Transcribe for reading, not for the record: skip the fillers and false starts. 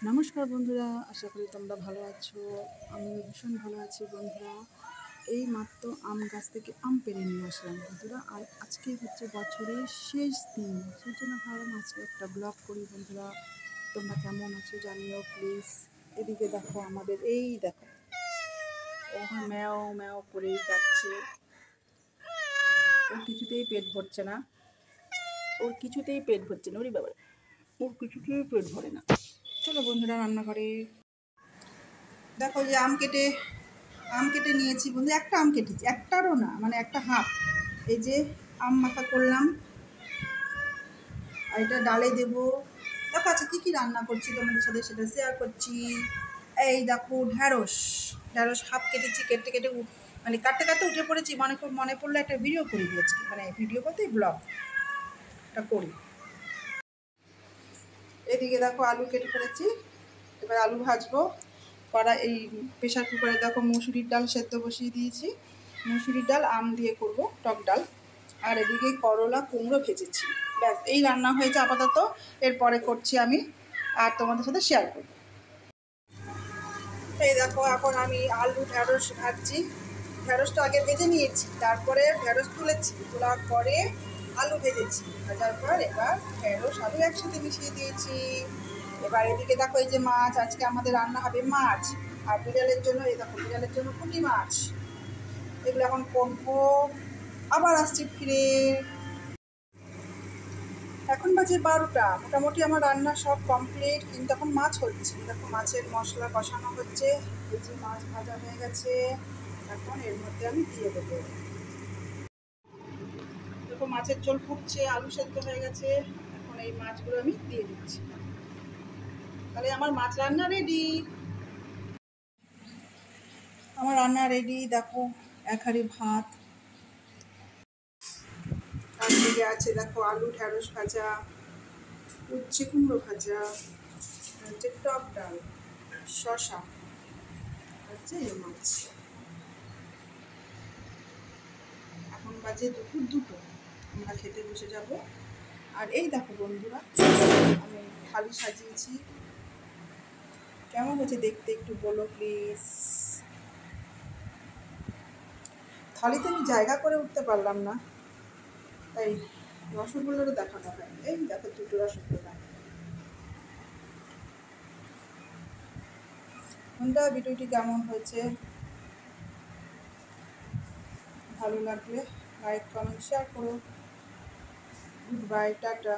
নমস্কার বন্ধুরা, আশা করি তোমরা ভালো আছো। আমিও ভীষণ ভালো আছি বন্ধুরা। এই মাত্র আম গাছ থেকে আম পেড়ে নিয়ে আসলাম বন্ধুরা। আর আজকে হচ্ছে বছরের শেষ দিন, সেই জন্য ভাবলাম আজকে একটা ব্লগ করি বন্ধুরা। তোমরা কেমন আছো জানিও প্লিজ। এদিকে দেখো, আমাদের এই দেখো, ও ম্যাও ম্যাও করেই যাচ্ছে। ওর কিছুতেই পেট ভরছে না, ওর কিছুতেই পেট ভরে না। চলো বন্ধুরা রান্নাঘরে। দেখো যে আম কেটে নিয়েছি বন্ধু। একটা আম কেটেছি, একটারও না, মানে একটা হাফ। এই যে আম মাখা করলাম, আর এটা ডালে দেবো। দেখো আচ্ছা কী কী রান্না করছি তোমাদের সাথে সেটা শেয়ার করছি। এই দেখো ঢ্যাঁড়স হাফ কেটেছি, কেটে মানে কাটতে কাটতে উঠে পড়েছি। মনে পড়লো একটা ভিডিও করে দিয়েছি, মানে ভিডিও বলতে ব্লগটা করি। এদিকে দেখো আলু কেটে ফেলেছি, এবার আলু ভাজবো। এই প্রেশার কুকারে দেখো মুসুরির ডাল সেদ্ধ বসিয়ে দিয়েছি। মুসুরির ডাল আম দিয়ে করব টক ডাল। আর এদিকে করলা কুমড়ো ভেজেছি। ব্যাস এই রান্না হয়েছে আপাতত। এরপরে করছি আমি, আর তোমাদের সাথে শেয়ার করব। এই দেখো এখন আমি আলু ঢ্যাঁড়স ভাজছি। ঢ্যাঁড়সটা আগে ভেজে নিয়েছি, তারপরে ঢ্যাঁড়স তোলার পরে আলু ভেজেছি। ভাজার পর এবার ঢ্যাঁড়স আলু একসাথে মিশিয়ে দিয়েছি। এবার এদিকে দেখো এই যে মাছ, আজকে আমাদের রান্না হবে মাছ। আর বিড়ালের জন্য পুঁটি মাছ। এগুলো এখন করবো। আবার আসছি ফিরে। এখন বাজে 12টা, মোটামুটি আমার রান্না সব কমপ্লিট, কিন্তু এখন মাছ হচ্ছে। দেখো মাছের মশলা কষানো হচ্ছে। এই যে মাছ ভাজা হয়ে গেছে, এখন এর মধ্যে আমি দিয়ে দেবো। দেখো মাছের ঝোল ফুটছে, আলু সেদ্ধ হয়ে গেছে। এখন এই মাছগুলো আমি দিয়ে দিচ্ছি। তাহলে আমার মাছ রান্না রেডি। আমার রান্না রেডি। দেখো এক হাঁড়ি ভাত, তার দিকে আছে দেখো আলু ঢ্যাঁড়স ভাজা, উচ্ছে কুমড়ো ভাজা, হচ্ছে টক ডাল, শশা, হচ্ছে এই মাছ। এখন বাজে দুপুর 2টো, আমরা খেতে বসে যাব। আর এই দেখো বন্ধুরা, আমি থালি সাজিয়েছি। কেমন হয়েছে দেখতে একটু বলো প্লিজ। থালিতে আমি জায়গা করে উঠতে পারলাম না, তাই রসগোল্লারও দেখানো হয়। এই দেখো 2টো রসগোল্লা। বন্ধুরা ভিডিওটি কেমন হয়েছে, ভালো লাগলে লাইক কমেন্ট শেয়ার করো। Good bye, tata.